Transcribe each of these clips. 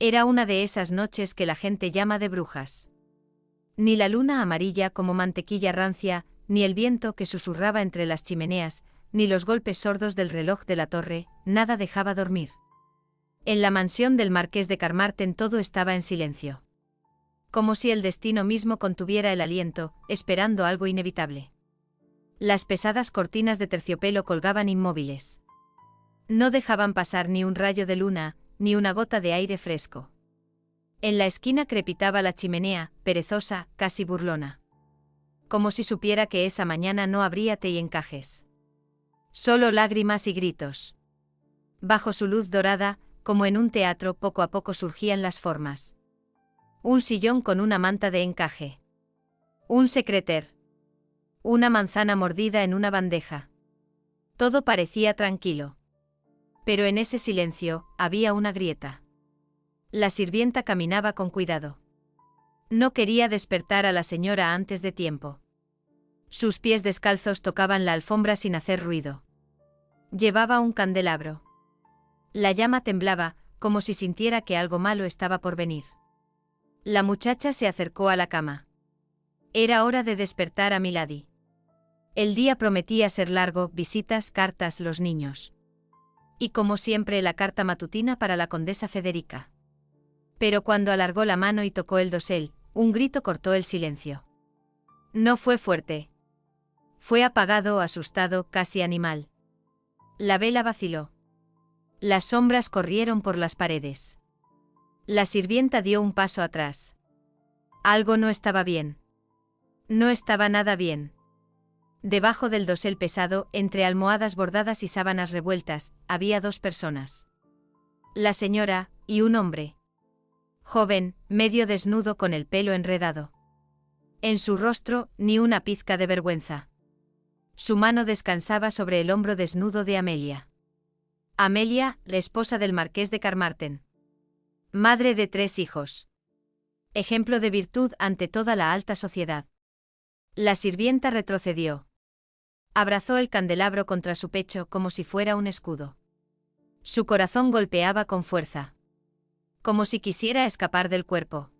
Era una de esas noches que la gente llama de brujas. Ni la luna amarilla como mantequilla rancia, ni el viento que susurraba entre las chimeneas, ni los golpes sordos del reloj de la torre, nada dejaba dormir. En la mansión del marqués de Carmarthen todo estaba en silencio. Como si el destino mismo contuviera el aliento, esperando algo inevitable. Las pesadas cortinas de terciopelo colgaban inmóviles. No dejaban pasar ni un rayo de luna, ni una gota de aire fresco. En la esquina crepitaba la chimenea, perezosa, casi burlona. Como si supiera que esa mañana no habría té y encajes. Solo lágrimas y gritos. Bajo su luz dorada, como en un teatro, poco a poco surgían las formas. Un sillón con una manta de encaje. Un secreter. Una manzana mordida en una bandeja. Todo parecía tranquilo. Pero en ese silencio, había una grieta. La sirvienta caminaba con cuidado. No quería despertar a la señora antes de tiempo. Sus pies descalzos tocaban la alfombra sin hacer ruido. Llevaba un candelabro. La llama temblaba, como si sintiera que algo malo estaba por venir. La muchacha se acercó a la cama. Era hora de despertar a Milady. El día prometía ser largo, visitas, cartas, los niños. Y como siempre la carta matutina para la condesa Federica. Pero cuando alargó la mano y tocó el dosel, un grito cortó el silencio. No fue fuerte. Fue apagado, asustado, casi animal. La vela vaciló. Las sombras corrieron por las paredes. La sirvienta dio un paso atrás. Algo no estaba bien. No estaba nada bien. Debajo del dosel pesado, entre almohadas bordadas y sábanas revueltas, había dos personas. La señora, y un hombre. Joven, medio desnudo con el pelo enredado. En su rostro, ni una pizca de vergüenza. Su mano descansaba sobre el hombro desnudo de Amelia. Amelia, la esposa del marqués de Carmarthen. Madre de 3 hijos. Ejemplo de virtud ante toda la alta sociedad. La sirvienta retrocedió. Abrazó el candelabro contra su pecho como si fuera un escudo. Su corazón golpeaba con fuerza. Como si quisiera escapar del cuerpo.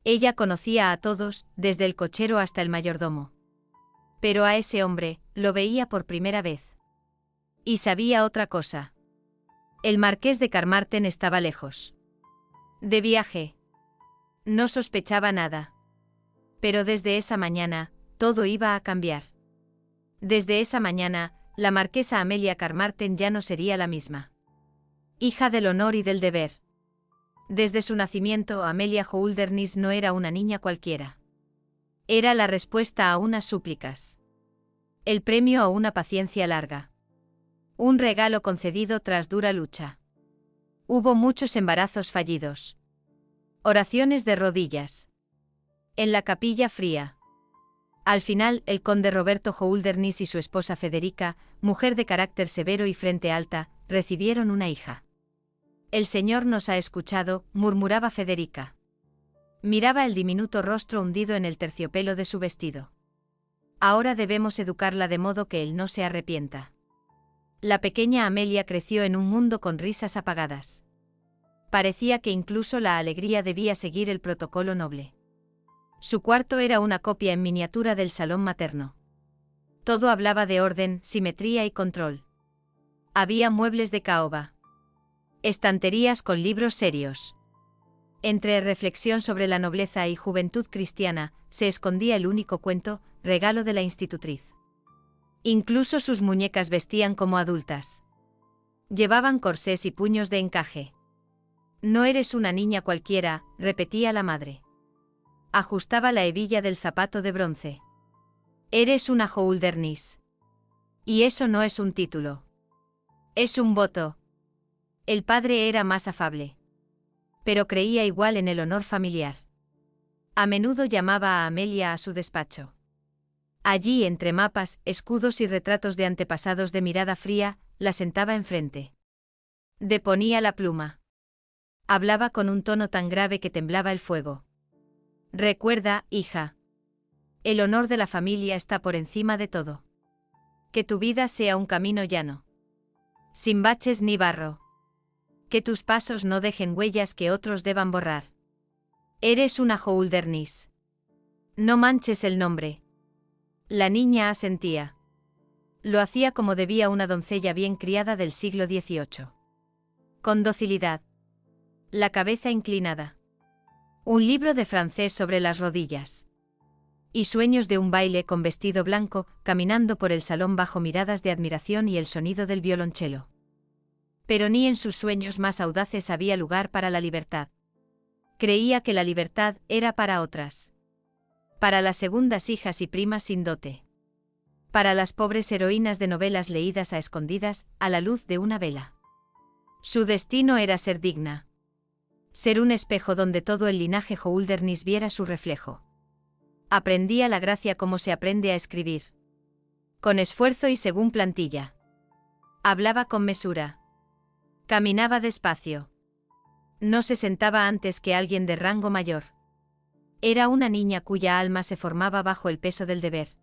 Ella conocía a todos, desde el cochero hasta el mayordomo. Pero a ese hombre, lo veía por primera vez. Y sabía otra cosa. El marqués de Carmarthen estaba lejos. De viaje. No sospechaba nada. Pero desde esa mañana, todo iba a cambiar. Desde esa mañana, la marquesa Amelia Carmarthen ya no sería la misma. Hija del honor y del deber. Desde su nacimiento, Amelia Holderness no era una niña cualquiera. Era la respuesta a unas súplicas. El premio a una paciencia larga. Un regalo concedido tras dura lucha. Hubo muchos embarazos fallidos. Oraciones de rodillas. En la capilla fría. Al final, el conde Roberto Holderness y su esposa Federica, mujer de carácter severo y frente alta, recibieron una hija. El Señor nos ha escuchado, murmuraba Federica. Miraba el diminuto rostro hundido en el terciopelo de su vestido. Ahora debemos educarla de modo que él no se arrepienta. La pequeña Amelia creció en un mundo con risas apagadas. Parecía que incluso la alegría debía seguir el protocolo noble. Su cuarto era una copia en miniatura del salón materno. Todo hablaba de orden, simetría y control. Había muebles de caoba. Estanterías con libros serios. Entre reflexión sobre la nobleza y juventud cristiana, se escondía el único cuento, regalo de la institutriz. Incluso sus muñecas vestían como adultas. Llevaban corsés y puños de encaje. No eres una niña cualquiera, repetía la madre. Ajustaba la hebilla del zapato de bronce. Eres una Holderness. Y eso no es un título. Es un voto. El padre era más afable. Pero creía igual en el honor familiar. A menudo llamaba a Amelia a su despacho. Allí, entre mapas, escudos y retratos de antepasados de mirada fría, la sentaba enfrente. Deponía la pluma. Hablaba con un tono tan grave que temblaba el fuego. Recuerda, hija. El honor de la familia está por encima de todo. Que tu vida sea un camino llano. Sin baches ni barro. Que tus pasos no dejen huellas que otros deban borrar. Eres una Holderness. No manches el nombre. La niña asentía. Lo hacía como debía una doncella bien criada del siglo XVIII. Con docilidad. La cabeza inclinada. Un libro de francés sobre las rodillas. Y sueños de un baile con vestido blanco, caminando por el salón bajo miradas de admiración y el sonido del violonchelo. Pero ni en sus sueños más audaces había lugar para la libertad. Creía que la libertad era para otras. Para las segundas hijas y primas sin dote. Para las pobres heroínas de novelas leídas a escondidas, a la luz de una vela. Su destino era ser digna. Ser un espejo donde todo el linaje Holderness viera su reflejo. Aprendía la gracia como se aprende a escribir. Con esfuerzo y según plantilla. Hablaba con mesura. Caminaba despacio. No se sentaba antes que alguien de rango mayor. Era una niña cuya alma se formaba bajo el peso del deber.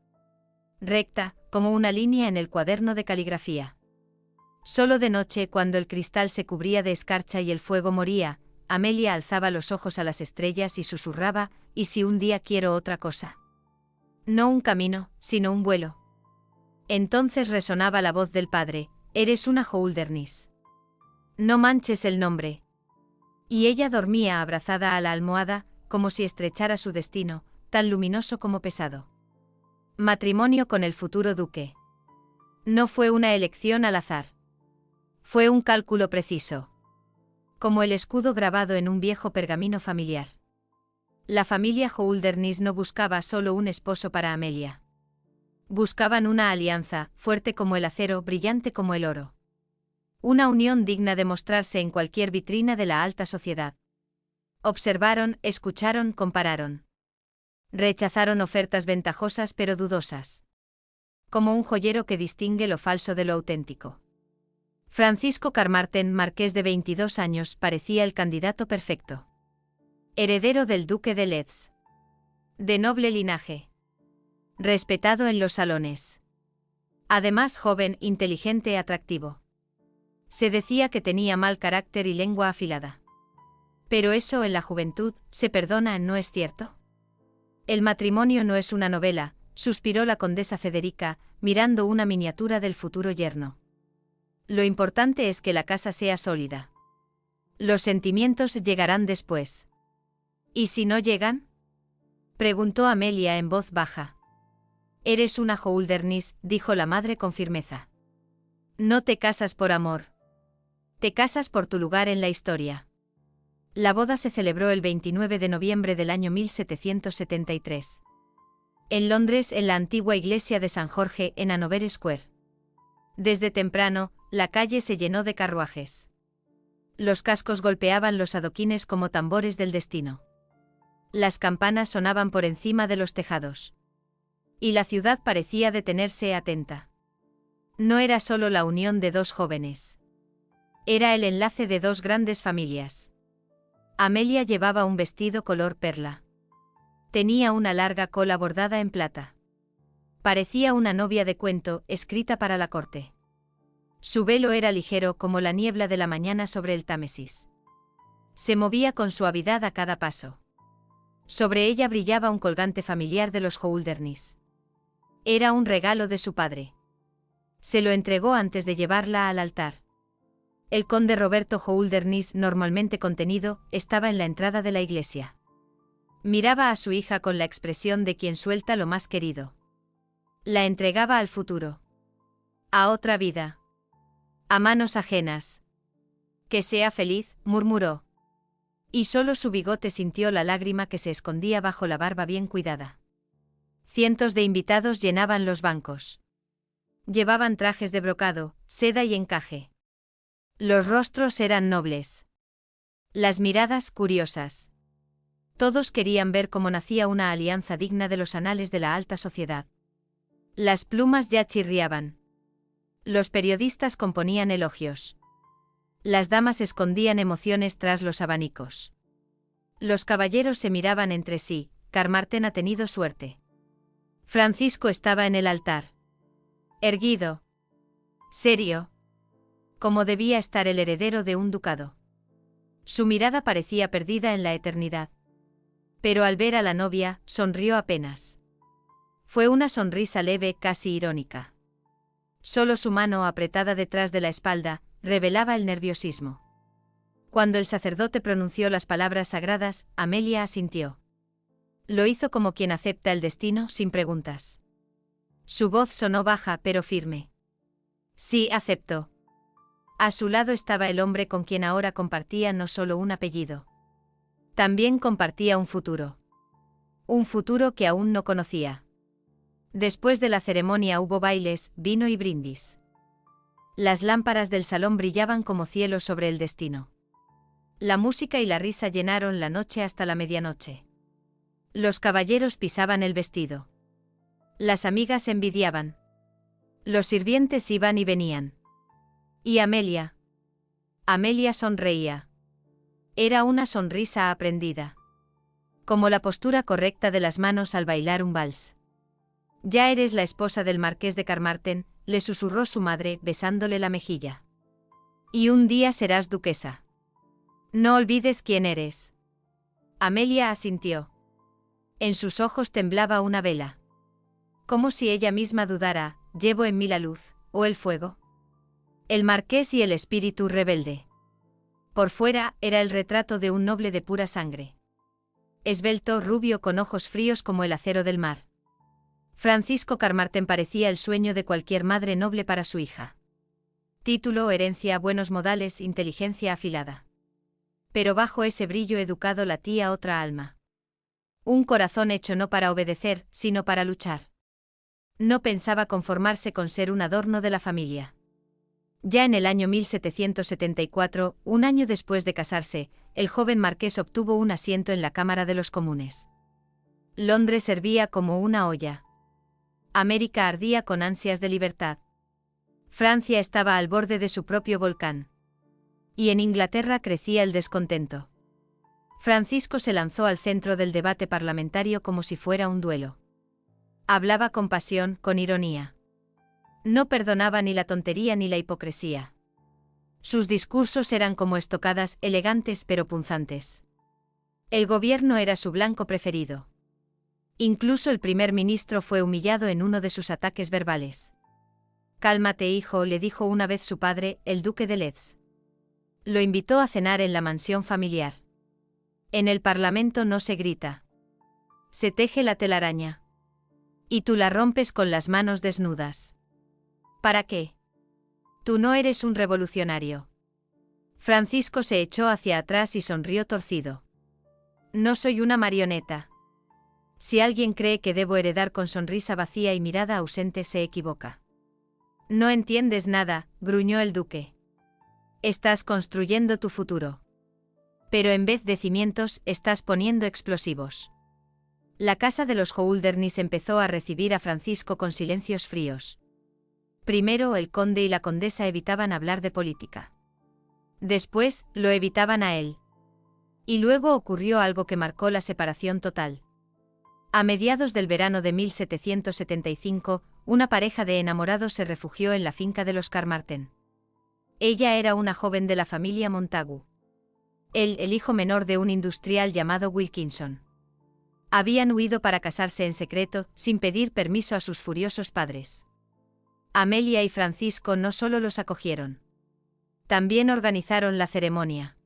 Recta, como una línea en el cuaderno de caligrafía. Solo de noche, cuando el cristal se cubría de escarcha y el fuego moría, Amelia alzaba los ojos a las estrellas y susurraba: ¿y si un día quiero otra cosa? No un camino, sino un vuelo. Entonces resonaba la voz del padre: eres una Holderness. No manches el nombre. Y ella dormía abrazada a la almohada, como si estrechara su destino, tan luminoso como pesado. Matrimonio con el futuro duque. No fue una elección al azar. Fue un cálculo preciso. Como el escudo grabado en un viejo pergamino familiar. La familia Holderness no buscaba solo un esposo para Amelia. Buscaban una alianza, fuerte como el acero, brillante como el oro. Una unión digna de mostrarse en cualquier vitrina de la alta sociedad. Observaron, escucharon, compararon. Rechazaron ofertas ventajosas pero dudosas. Como un joyero que distingue lo falso de lo auténtico. Francisco Carmarthen, marqués de 22 años, parecía el candidato perfecto. Heredero del duque de Leeds. De noble linaje. Respetado en los salones. Además joven, inteligente, atractivo. Se decía que tenía mal carácter y lengua afilada. Pero eso en la juventud, ¿se perdona, no es cierto? El matrimonio no es una novela, suspiró la condesa Federica, mirando una miniatura del futuro yerno. Lo importante es que la casa sea sólida. Los sentimientos llegarán después. ¿Y si no llegan? Preguntó Amelia en voz baja. Eres una Holderness, dijo la madre con firmeza. No te casas por amor. Te casas por tu lugar en la historia. La boda se celebró el 29 de noviembre del año 1773. En Londres, en la antigua iglesia de San Jorge, en Hanover Square. Desde temprano, la calle se llenó de carruajes. Los cascos golpeaban los adoquines como tambores del destino. Las campanas sonaban por encima de los tejados. Y la ciudad parecía detenerse atenta. No era solo la unión de dos jóvenes. Era el enlace de dos grandes familias. Amelia llevaba un vestido color perla. Tenía una larga cola bordada en plata. Parecía una novia de cuento, escrita para la corte. Su velo era ligero como la niebla de la mañana sobre el Támesis. Se movía con suavidad a cada paso. Sobre ella brillaba un colgante familiar de los Holderness. Era un regalo de su padre. Se lo entregó antes de llevarla al altar. El conde Roberto Holderness, normalmente contenido, estaba en la entrada de la iglesia. Miraba a su hija con la expresión de quien suelta lo más querido. La entregaba al futuro. A otra vida. A manos ajenas. Que sea feliz, murmuró. Y solo su bigote sintió la lágrima que se escondía bajo la barba bien cuidada. Cientos de invitados llenaban los bancos. Llevaban trajes de brocado, seda y encaje. Los rostros eran nobles. Las miradas curiosas. Todos querían ver cómo nacía una alianza digna de los anales de la alta sociedad. Las plumas ya chirriaban. Los periodistas componían elogios. Las damas escondían emociones tras los abanicos. Los caballeros se miraban entre sí. Carmarthen ha tenido suerte. Francisco estaba en el altar. Erguido. Serio. Como debía estar el heredero de un ducado. Su mirada parecía perdida en la eternidad. Pero al ver a la novia, sonrió apenas. Fue una sonrisa leve, casi irónica. Solo su mano apretada detrás de la espalda revelaba el nerviosismo. Cuando el sacerdote pronunció las palabras sagradas, Amelia asintió. Lo hizo como quien acepta el destino, sin preguntas. Su voz sonó baja pero firme. Sí, aceptó. A su lado estaba el hombre con quien ahora compartía no solo un apellido. También compartía un futuro. Un futuro que aún no conocía. Después de la ceremonia hubo bailes, vino y brindis. Las lámparas del salón brillaban como cielo sobre el destino. La música y la risa llenaron la noche hasta la medianoche. Los caballeros pisaban el vestido. Las amigas envidiaban. Los sirvientes iban y venían. ¿Y Amelia? Amelia sonreía. Era una sonrisa aprendida. Como la postura correcta de las manos al bailar un vals. Ya eres la esposa del marqués de Carmarthen, le susurró su madre, besándole la mejilla. Y un día serás duquesa. No olvides quién eres. Amelia asintió. En sus ojos temblaba una vela. Como si ella misma dudara, ¿llevo en mí la luz, o el fuego? El marqués y el espíritu rebelde. Por fuera, era el retrato de un noble de pura sangre. Esbelto, rubio con ojos fríos como el acero del mar. Francisco Carmarthen parecía el sueño de cualquier madre noble para su hija. Título, herencia, buenos modales, inteligencia afilada. Pero bajo ese brillo educado latía otra alma. Un corazón hecho no para obedecer, sino para luchar. No pensaba conformarse con ser un adorno de la familia. Ya en el año 1774, un año después de casarse, el joven marqués obtuvo un asiento en la Cámara de los Comunes. Londres servía como una olla. América ardía con ansias de libertad. Francia estaba al borde de su propio volcán. Y en Inglaterra crecía el descontento. Francisco se lanzó al centro del debate parlamentario como si fuera un duelo. Hablaba con pasión, con ironía. No perdonaba ni la tontería ni la hipocresía. Sus discursos eran como estocadas, elegantes pero punzantes. El gobierno era su blanco preferido. Incluso el primer ministro fue humillado en uno de sus ataques verbales. «Cálmate, hijo», le dijo una vez su padre, el duque de Leeds. Lo invitó a cenar en la mansión familiar. En el Parlamento no se grita. Se teje la telaraña. Y tú la rompes con las manos desnudas. ¿Para qué? Tú no eres un revolucionario. Francisco se echó hacia atrás y sonrió torcido. No soy una marioneta. Si alguien cree que debo heredar con sonrisa vacía y mirada ausente, se equivoca. No entiendes nada, gruñó el duque. Estás construyendo tu futuro. Pero en vez de cimientos, estás poniendo explosivos. La casa de los Holdernesse empezó a recibir a Francisco con silencios fríos. Primero el conde y la condesa evitaban hablar de política. Después, lo evitaban a él. Y luego ocurrió algo que marcó la separación total. A mediados del verano de 1775, una pareja de enamorados se refugió en la finca de los Carmarthen. Ella era una joven de la familia Montagu. Él, el hijo menor de un industrial llamado Wilkinson. Habían huido para casarse en secreto, sin pedir permiso a sus furiosos padres. Amelia y Francisco no solo los acogieron. También organizaron la ceremonia.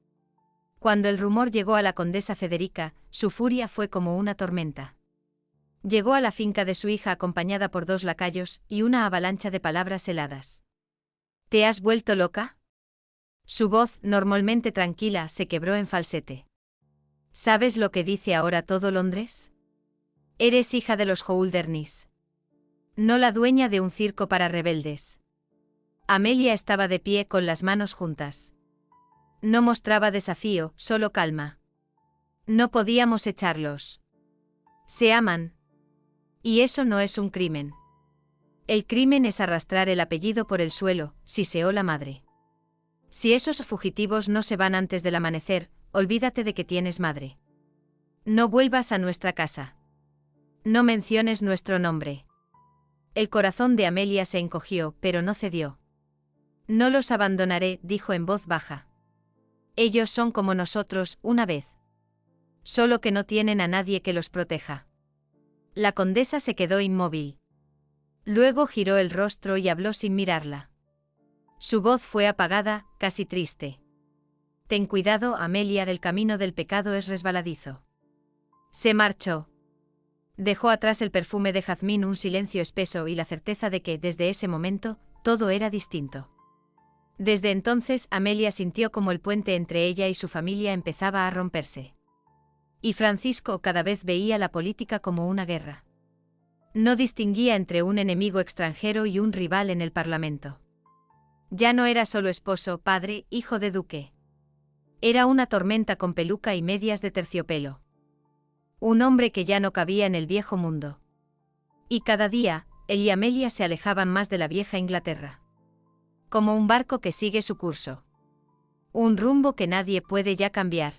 Cuando el rumor llegó a la condesa Federica, su furia fue como una tormenta. Llegó a la finca de su hija acompañada por 2 lacayos y una avalancha de palabras heladas. ¿Te has vuelto loca? Su voz, normalmente tranquila, se quebró en falsete. ¿Sabes lo que dice ahora todo Londres? Eres hija de los Holdernesse. No la dueña de un circo para rebeldes. Amelia estaba de pie con las manos juntas. No mostraba desafío, solo calma. No podíamos echarlos. Se aman. Y eso no es un crimen. El crimen es arrastrar el apellido por el suelo, siseó la madre. Si esos fugitivos no se van antes del amanecer, olvídate de que tienes madre. No vuelvas a nuestra casa. No menciones nuestro nombre. El corazón de Amelia se encogió, pero no cedió. No los abandonaré, dijo en voz baja. Ellos son como nosotros, una vez. Solo que no tienen a nadie que los proteja. La condesa se quedó inmóvil. Luego giró el rostro y habló sin mirarla. Su voz fue apagada, casi triste. Ten cuidado, Amelia, del camino del pecado es resbaladizo. Se marchó. Dejó atrás el perfume de jazmín, un silencio espeso y la certeza de que, desde ese momento, todo era distinto. Desde entonces, Amelia sintió como el puente entre ella y su familia empezaba a romperse. Y Francisco cada vez veía la política como una guerra. No distinguía entre un enemigo extranjero y un rival en el Parlamento. Ya no era solo esposo, padre, hijo de duque. Era una tormenta con peluca y medias de terciopelo. Un hombre que ya no cabía en el viejo mundo. Y cada día, él y Amelia se alejaban más de la vieja Inglaterra. Como un barco que sigue su curso. Un rumbo que nadie puede ya cambiar.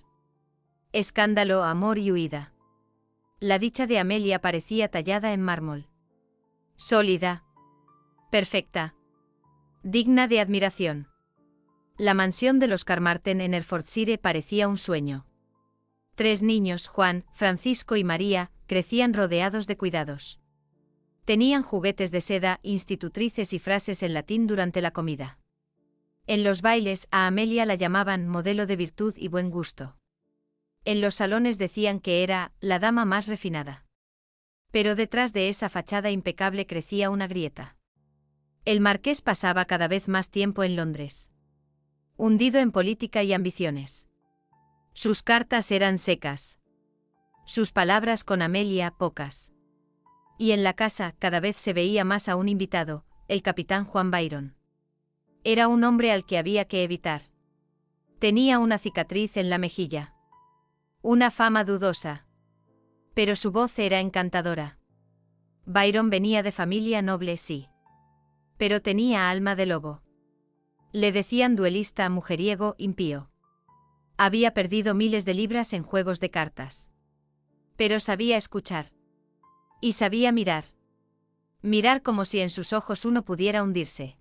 Escándalo, amor y huida. La dicha de Amelia parecía tallada en mármol. Sólida. Perfecta. Digna de admiración. La mansión de los Carmarten en Hertfordshire parecía un sueño. 3 niños, Juan, Francisco y María, crecían rodeados de cuidados. Tenían juguetes de seda, institutrices y frases en latín durante la comida. En los bailes, a Amelia la llamaban modelo de virtud y buen gusto. En los salones decían que era la dama más refinada. Pero detrás de esa fachada impecable crecía una grieta. El marqués pasaba cada vez más tiempo en Londres. Hundido en política y ambiciones. Sus cartas eran secas. Sus palabras con Amelia pocas. Y en la casa cada vez se veía más a un invitado, el capitán Juan Byron. Era un hombre al que había que evitar. Tenía una cicatriz en la mejilla. Una fama dudosa. Pero su voz era encantadora. Byron venía de familia noble, sí. Pero tenía alma de lobo. Le decían duelista, mujeriego, impío. Había perdido miles de libras en juegos de cartas. Pero sabía escuchar. Y sabía mirar. Mirar como si en sus ojos uno pudiera hundirse.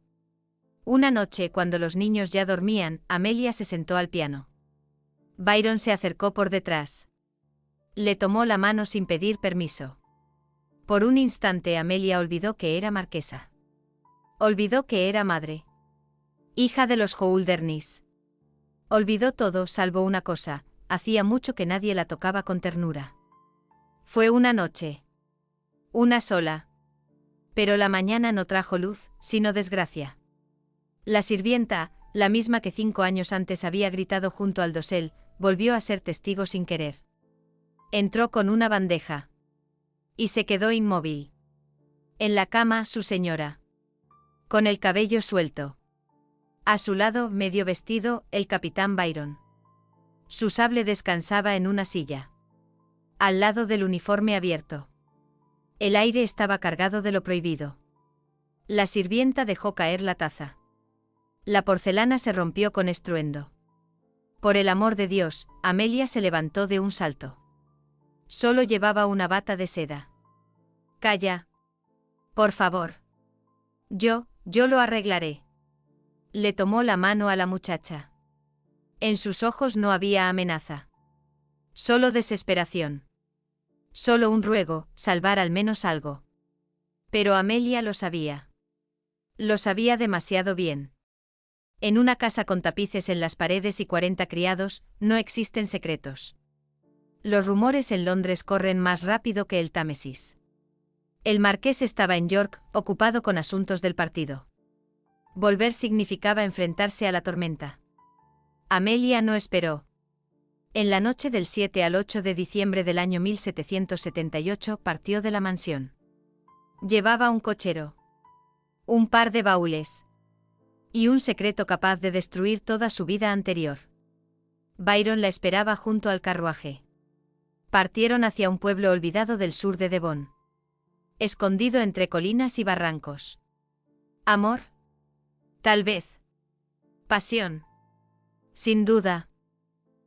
Una noche, cuando los niños ya dormían, Amelia se sentó al piano. Byron se acercó por detrás. Le tomó la mano sin pedir permiso. Por un instante Amelia olvidó que era marquesa. Olvidó que era madre. Hija de los Houldernis. Olvidó todo salvo una cosa, hacía mucho que nadie la tocaba con ternura. Fue una noche. Una sola. Pero la mañana no trajo luz, sino desgracia. La sirvienta, la misma que 5 años antes había gritado junto al dosel, volvió a ser testigo sin querer. Entró con una bandeja. Y se quedó inmóvil. En la cama, su señora. Con el cabello suelto. A su lado, medio vestido, el capitán Byron. Su sable descansaba en una silla. Al lado del uniforme abierto. El aire estaba cargado de lo prohibido. La sirvienta dejó caer la taza. La porcelana se rompió con estruendo. Por el amor de Dios, Amelia se levantó de un salto. Solo llevaba una bata de seda. Calla. Por favor. Yo lo arreglaré. Le tomó la mano a la muchacha. En sus ojos no había amenaza. Solo desesperación. Solo un ruego, salvar al menos algo. Pero Amelia lo sabía. Lo sabía demasiado bien. En una casa con tapices en las paredes y 40 criados, no existen secretos. Los rumores en Londres corren más rápido que el Támesis. El marqués estaba en York, ocupado con asuntos del partido. Volver significaba enfrentarse a la tormenta. Amelia no esperó. En la noche del 7 al 8 de diciembre del año 1778 partió de la mansión. Llevaba un cochero. Un par de baúles. Y un secreto capaz de destruir toda su vida anterior. Byron la esperaba junto al carruaje. Partieron hacia un pueblo olvidado del sur de Devon. Escondido entre colinas y barrancos. ¿Amor? Tal vez. Pasión. Sin duda.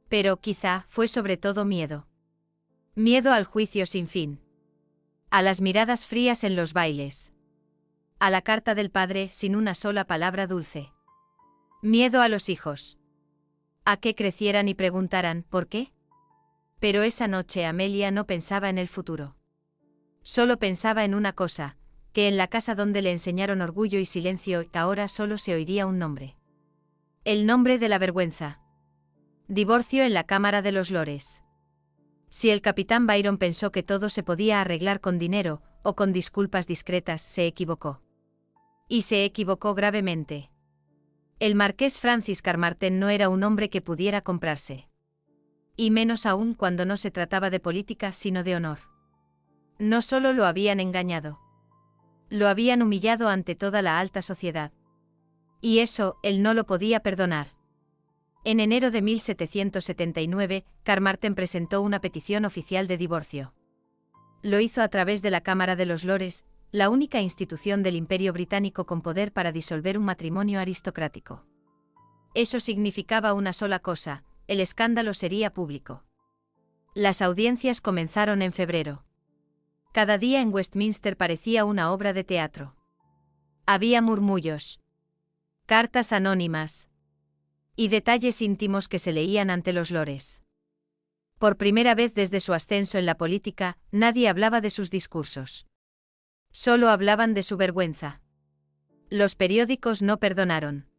Pero quizá fue sobre todo miedo. Miedo al juicio sin fin. A las miradas frías en los bailes. A la carta del padre sin una sola palabra dulce. Miedo a los hijos. A que crecieran y preguntaran ¿por qué? Pero esa noche Amelia no pensaba en el futuro. Solo pensaba en una cosa, que en la casa donde le enseñaron orgullo y silencio ahora solo se oiría un nombre. El nombre de la vergüenza. Divorcio en la Cámara de los Lores. Si el capitán Byron pensó que todo se podía arreglar con dinero, o con disculpas discretas, se equivocó. Y se equivocó gravemente. El marqués Francis Carmarthen no era un hombre que pudiera comprarse. Y menos aún cuando no se trataba de política sino de honor. No solo lo habían engañado. Lo habían humillado ante toda la alta sociedad. Y eso, él no lo podía perdonar. En enero de 1779, Carmarthen presentó una petición oficial de divorcio. Lo hizo a través de la Cámara de los Lores, la única institución del Imperio Británico con poder para disolver un matrimonio aristocrático. Eso significaba una sola cosa: el escándalo sería público. Las audiencias comenzaron en febrero. Cada día en Westminster parecía una obra de teatro. Había murmullos, cartas anónimas y detalles íntimos que se leían ante los lores. Por primera vez desde su ascenso en la política, nadie hablaba de sus discursos. Solo hablaban de su vergüenza. Los periódicos no perdonaron.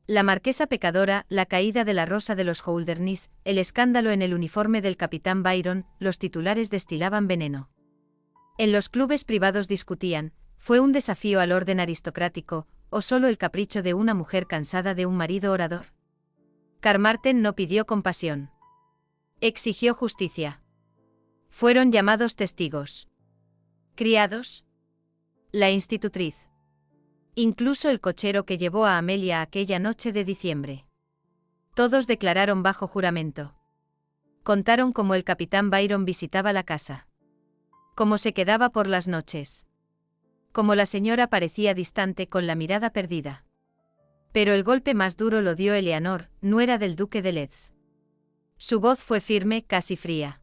La marquesa pecadora, la caída de la rosa de los Holdernesse, el escándalo en el uniforme del capitán Byron, los titulares destilaban veneno. En los clubes privados discutían, ¿fue un desafío al orden aristocrático, o solo el capricho de una mujer cansada de un marido orador? Carmarthen no pidió compasión. Exigió justicia. Fueron llamados testigos. Criados. La institutriz. Incluso el cochero que llevó a Amelia aquella noche de diciembre. Todos declararon bajo juramento. Contaron cómo el capitán Byron visitaba la casa. Cómo se quedaba por las noches. Cómo la señora parecía distante con la mirada perdida. Pero el golpe más duro lo dio Eleanor, nuera del duque de Leeds. Su voz fue firme, casi fría.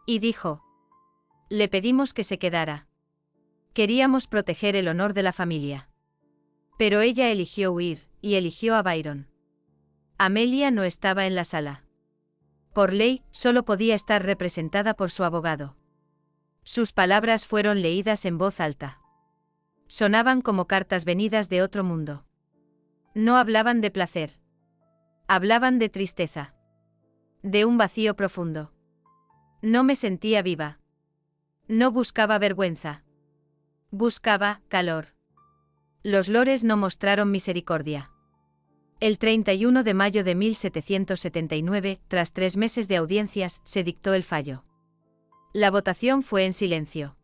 Y dijo: le pedimos que se quedara. Queríamos proteger el honor de la familia. Pero ella eligió huir, y eligió a Byron. Amelia no estaba en la sala. Por ley, solo podía estar representada por su abogado. Sus palabras fueron leídas en voz alta. Sonaban como cartas venidas de otro mundo. No hablaban de placer. Hablaban de tristeza. De un vacío profundo. No me sentía viva. No buscaba vergüenza. Buscaba calor. Los lores no mostraron misericordia. El 31 de mayo de 1779, tras 3 meses de audiencias, se dictó el fallo. La votación fue en silencio.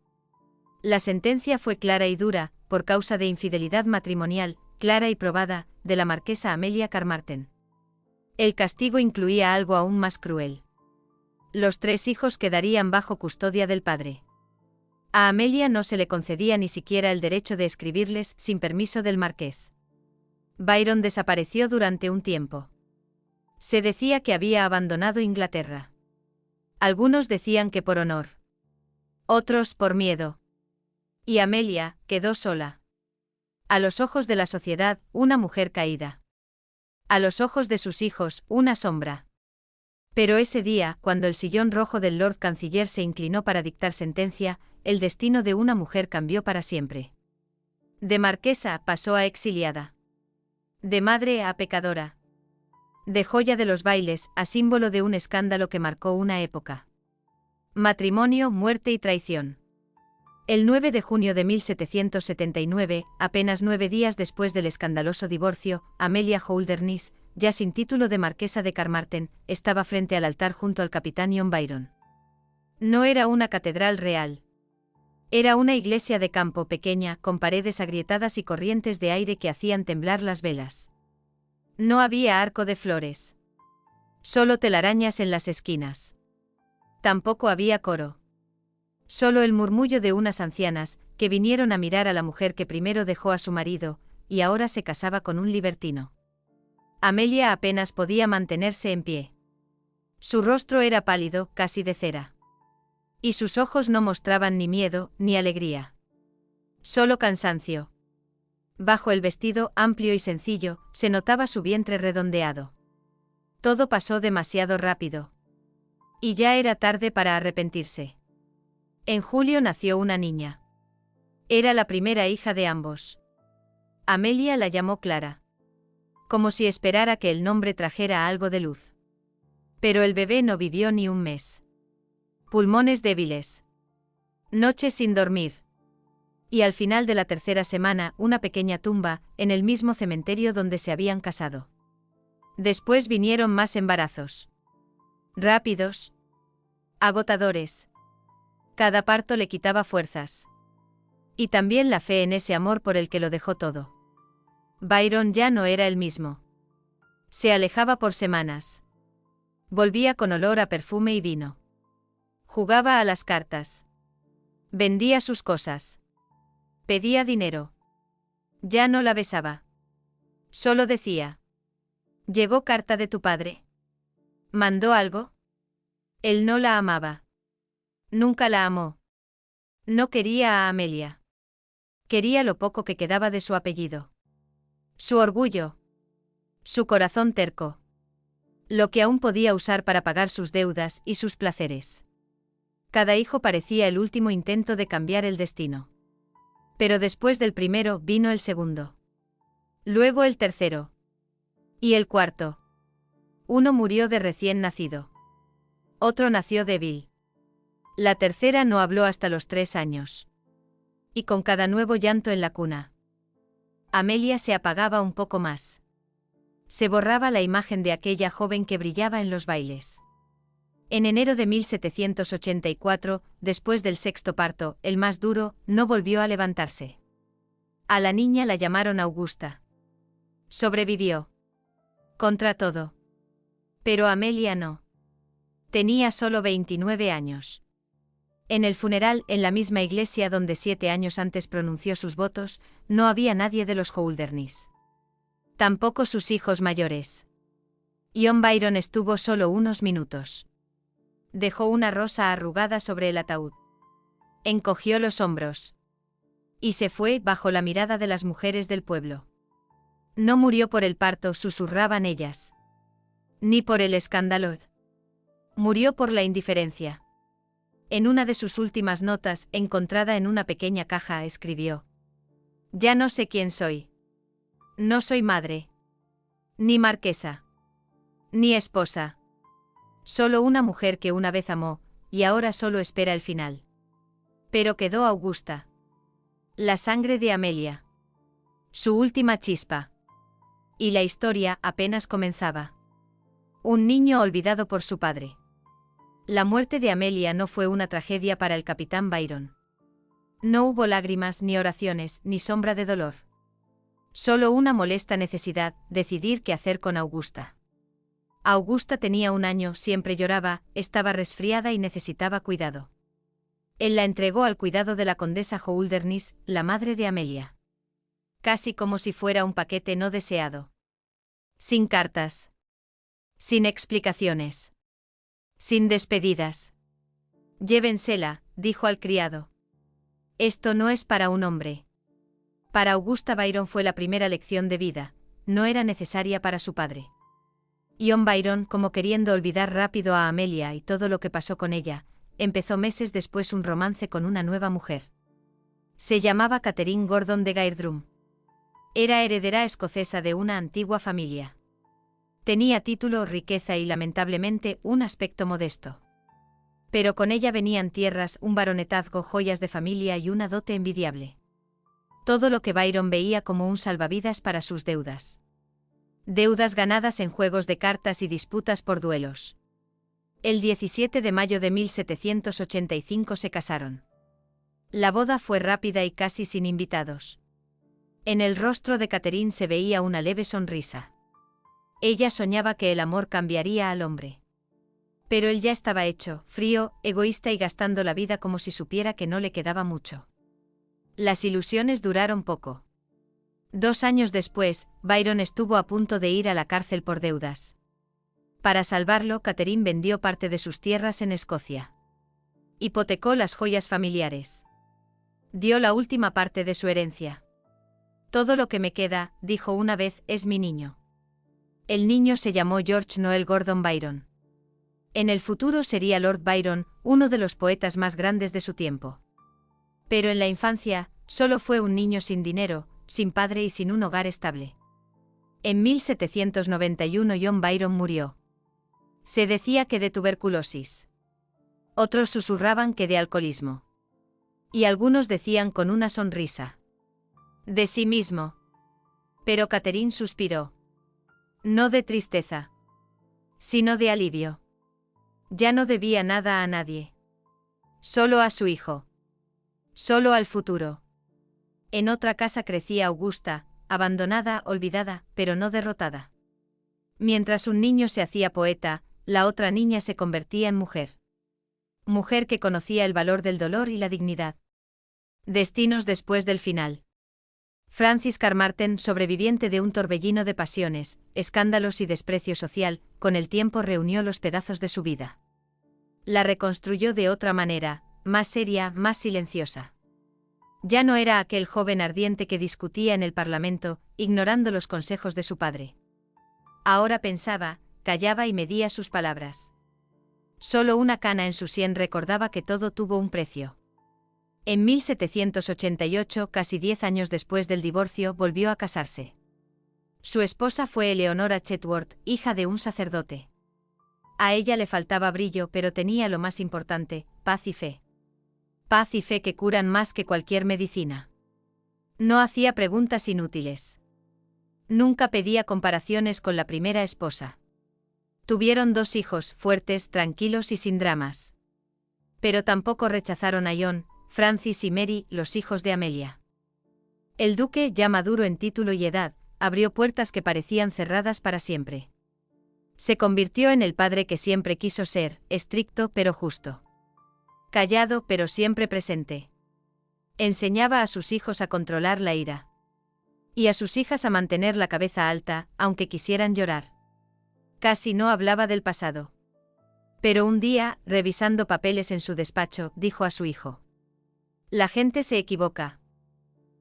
La sentencia fue clara y dura, por causa de infidelidad matrimonial, clara y probada, de la marquesa Amelia Carmarthen. El castigo incluía algo aún más cruel. Los 3 hijos quedarían bajo custodia del padre. A Amelia no se le concedía ni siquiera el derecho de escribirles sin permiso del marqués. Byron desapareció durante un tiempo. Se decía que había abandonado Inglaterra. Algunos decían que por honor. Otros por miedo. Y Amelia quedó sola. A los ojos de la sociedad, una mujer caída. A los ojos de sus hijos, una sombra. Pero ese día, cuando el sillón rojo del Lord Canciller se inclinó para dictar sentencia, el destino de una mujer cambió para siempre. De marquesa pasó a exiliada. De madre a pecadora. De joya de los bailes a símbolo de un escándalo que marcó una época. Matrimonio, muerte y traición. El 9 de junio de 1779, apenas 9 días después del escandaloso divorcio, Amelia Holdernesse, ya sin título de marquesa de Carmarthen, estaba frente al altar junto al capitán John Byron. No era una catedral real. Era una iglesia de campo pequeña, con paredes agrietadas y corrientes de aire que hacían temblar las velas. No había arco de flores. Solo telarañas en las esquinas. Tampoco había coro. Solo el murmullo de unas ancianas, que vinieron a mirar a la mujer que primero dejó a su marido, y ahora se casaba con un libertino. Amelia apenas podía mantenerse en pie. Su rostro era pálido, casi de cera. Y sus ojos no mostraban ni miedo, ni alegría. Solo cansancio. Bajo el vestido, amplio y sencillo, se notaba su vientre redondeado. Todo pasó demasiado rápido. Y ya era tarde para arrepentirse. En julio nació una niña. Era la primera hija de ambos. Amelia la llamó Clara. Como si esperara que el nombre trajera algo de luz. Pero el bebé no vivió ni un mes. Pulmones débiles. Noches sin dormir. Y al final de la tercera semana, una pequeña tumba, en el mismo cementerio donde se habían casado. Después vinieron más embarazos. Rápidos. Agotadores. Cada parto le quitaba fuerzas. Y también la fe en ese amor por el que lo dejó todo. Byron ya no era el mismo. Se alejaba por semanas. Volvía con olor a perfume y vino. Jugaba a las cartas. Vendía sus cosas. Pedía dinero. Ya no la besaba. Solo decía: ¿llegó carta de tu padre? ¿Mandó algo? Él no la amaba. Nunca la amó. No quería a Amelia. Quería lo poco que quedaba de su apellido. Su orgullo. Su corazón terco. Lo que aún podía usar para pagar sus deudas y sus placeres. Cada hijo parecía el último intento de cambiar el destino. Pero después del primero vino el segundo. Luego el tercero. Y el cuarto. Uno murió de recién nacido. Otro nació débil. La tercera no habló hasta los 3 años. Y con cada nuevo llanto en la cuna, Amelia se apagaba un poco más. Se borraba la imagen de aquella joven que brillaba en los bailes. En enero de 1784, después del sexto parto, el más duro, no volvió a levantarse. A la niña la llamaron Augusta. Sobrevivió. Contra todo. Pero Amelia no. Tenía solo 29 años. En el funeral, en la misma iglesia donde 7 años antes pronunció sus votos, no había nadie de los Holderness. Tampoco sus hijos mayores. John Byron estuvo solo unos minutos. Dejó una rosa arrugada sobre el ataúd. Encogió los hombros. Y se fue bajo la mirada de las mujeres del pueblo. No murió por el parto, susurraban ellas. Ni por el escándalo. Murió por la indiferencia. En una de sus últimas notas, encontrada en una pequeña caja, escribió: ya no sé quién soy. No soy madre. Ni marquesa. Ni esposa. Solo una mujer que una vez amó, y ahora solo espera el final. Pero quedó Augusta. La sangre de Amelia. Su última chispa. Y la historia apenas comenzaba. Un niño olvidado por su padre. La muerte de Amelia no fue una tragedia para el capitán Byron. No hubo lágrimas, ni oraciones, ni sombra de dolor. Solo una molesta necesidad, decidir qué hacer con Augusta. Augusta tenía 1 año, siempre lloraba, estaba resfriada y necesitaba cuidado. Él la entregó al cuidado de la condesa Holderness, la madre de Amelia. Casi como si fuera un paquete no deseado. Sin cartas. Sin explicaciones. Sin despedidas. Llévensela, dijo al criado. Esto no es para un hombre. Para Augusta Byron fue la primera lección de vida, no era necesaria para su padre. John Byron, como queriendo olvidar rápido a Amelia y todo lo que pasó con ella, empezó meses después un romance con una nueva mujer. Se llamaba Catherine Gordon de Gairdrum. Era heredera escocesa de una antigua familia. Tenía título, riqueza y lamentablemente un aspecto modesto. Pero con ella venían tierras, un baronetazgo, joyas de familia y una dote envidiable. Todo lo que Byron veía como un salvavidas para sus deudas. Deudas ganadas en juegos de cartas y disputas por duelos. El 17 de mayo de 1785 se casaron. La boda fue rápida y casi sin invitados. En el rostro de Catherine se veía una leve sonrisa. Ella soñaba que el amor cambiaría al hombre. Pero él ya estaba hecho, frío, egoísta y gastando la vida como si supiera que no le quedaba mucho. Las ilusiones duraron poco. 2 años después, Byron estuvo a punto de ir a la cárcel por deudas. Para salvarlo, Catherine vendió parte de sus tierras en Escocia. Hipotecó las joyas familiares. Dio la última parte de su herencia. Todo lo que me queda, dijo una vez, es mi niño. El niño se llamó George Noel Gordon Byron. En el futuro sería Lord Byron, uno de los poetas más grandes de su tiempo. Pero en la infancia, solo fue un niño sin dinero, sin padre y sin un hogar estable. En 1791 John Byron murió. Se decía que de tuberculosis. Otros susurraban que de alcoholismo. Y algunos decían con una sonrisa: de sí mismo. Pero Catherine suspiró. No de tristeza, sino de alivio. Ya no debía nada a nadie. Solo a su hijo. Solo al futuro. En otra casa crecía Augusta, abandonada, olvidada, pero no derrotada. Mientras un niño se hacía poeta, la otra niña se convertía en mujer. Mujer que conocía el valor del dolor y la dignidad. Destinos después del final. Francis Carmarthen, sobreviviente de un torbellino de pasiones, escándalos y desprecio social, con el tiempo reunió los pedazos de su vida. La reconstruyó de otra manera, más seria, más silenciosa. Ya no era aquel joven ardiente que discutía en el Parlamento, ignorando los consejos de su padre. Ahora pensaba, callaba y medía sus palabras. Solo una cana en su sien recordaba que todo tuvo un precio. En 1788, casi 10 años después del divorcio, volvió a casarse. Su esposa fue Eleonora Chetworth, hija de un sacerdote. A ella le faltaba brillo, pero tenía lo más importante: paz y fe. Paz y fe que curan más que cualquier medicina. No hacía preguntas inútiles. Nunca pedía comparaciones con la primera esposa. Tuvieron 2 hijos, fuertes, tranquilos y sin dramas. Pero tampoco rechazaron a John, Francis y Mary, los hijos de Amelia. El duque, ya maduro en título y edad, abrió puertas que parecían cerradas para siempre. Se convirtió en el padre que siempre quiso ser, estricto pero justo. Callado pero siempre presente. Enseñaba a sus hijos a controlar la ira. Y a sus hijas a mantener la cabeza alta, aunque quisieran llorar. Casi no hablaba del pasado. Pero un día, revisando papeles en su despacho, dijo a su hijo: la gente se equivoca.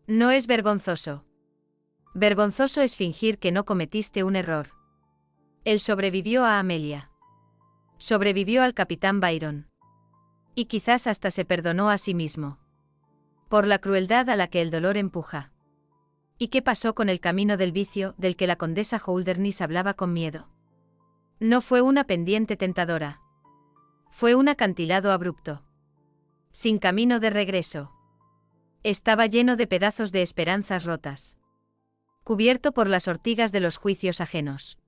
No es vergonzoso. Vergonzoso es fingir que no cometiste un error. Él sobrevivió a Amelia. Sobrevivió al capitán Byron. Y quizás hasta se perdonó a sí mismo. Por la crueldad a la que el dolor empuja. ¿Y qué pasó con el camino del vicio, del que la condesa Holderness hablaba con miedo? No fue una pendiente tentadora. Fue un acantilado abrupto. Sin camino de regreso. Estaba lleno de pedazos de esperanzas rotas. Cubierto por las ortigas de los juicios ajenos.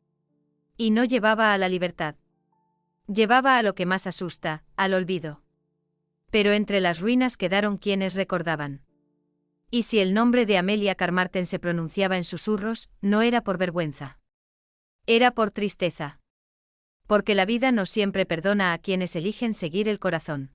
Y no llevaba a la libertad. Llevaba a lo que más asusta, al olvido. Pero entre las ruinas quedaron quienes recordaban. Y si el nombre de Amelia Carmarthen se pronunciaba en susurros, no era por vergüenza. Era por tristeza. Porque la vida no siempre perdona a quienes eligen seguir el corazón.